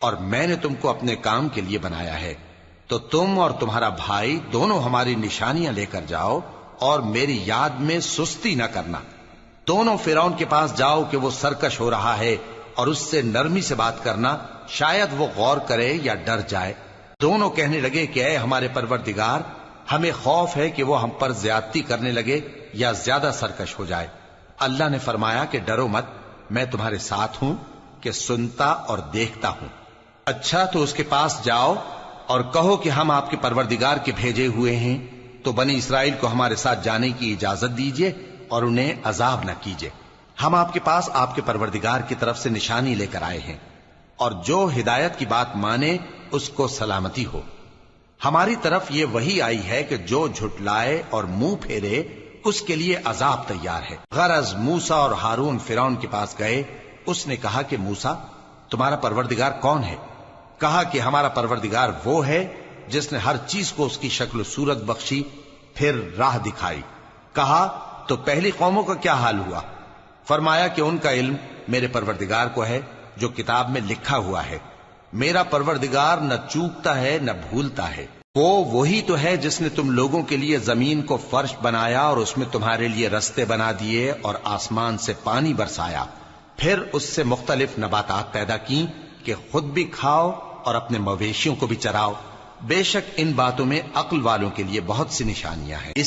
اور میں نے تم کو اپنے کام کے لیے بنایا ہے، تو تم اور تمہارا بھائی دونوں ہماری نشانیاں لے کر جاؤ اور میری یاد میں سستی نہ کرنا۔ دونوں فرعون کے پاس جاؤ کہ وہ سرکش ہو رہا ہے، اور اس سے نرمی سے بات کرنا، شاید وہ غور کرے یا ڈر جائے۔ دونوں کہنے لگے کہ اے ہمارے پروردگار، ہمیں خوف ہے کہ وہ ہم پر زیادتی کرنے لگے یا زیادہ سرکش ہو جائے۔ اللہ نے فرمایا کہ ڈرو مت، میں تمہارے ساتھ ہوں کہ سنتا اور دیکھتا ہوں۔ اچھا تو اس کے پاس جاؤ اور کہو کہ ہم آپ کے پروردگار کے بھیجے ہوئے ہیں، تو بنی اسرائیل کو ہمارے ساتھ جانے کی اجازت دیجیے اور انہیں عذاب نہ کیجیے۔ ہم آپ کے پاس آپ کے پروردگار کی طرف سے نشانی لے کر آئے ہیں، اور جو ہدایت کی بات مانے اس کو سلامتی ہو۔ ہماری طرف یہ وحی آئی ہے کہ جو جھٹلائے اور منہ پھیرے اس کے لیے عذاب تیار ہے۔ غرض موسیٰ اور ہارون فرعون کے پاس گئے۔ اس نے کہا کہ موسیٰ، تمہارا پروردگار کون ہے؟ کہا کہ ہمارا پروردگار وہ ہے جس نے ہر چیز کو اس کی شکل و صورت بخشی، پھر راہ دکھائی۔ کہا تو پہلی قوموں کا کیا حال ہوا؟ فرمایا کہ ان کا علم میرے پروردگار کو ہے جو کتاب میں لکھا ہوا ہے۔ میرا پروردگار نہ چوکتا ہے نہ بھولتا ہے۔ وہ وہی تو ہے جس نے تم لوگوں کے لیے زمین کو فرش بنایا اور اس میں تمہارے لیے رستے بنا دیے اور آسمان سے پانی برسایا، پھر اس سے مختلف نباتات پیدا کی کہ خود بھی کھاؤ اور اپنے مویشیوں کو بھی چراؤ۔ بے شک ان باتوں میں عقل والوں کے لیے بہت سی نشانیاں ہیں۔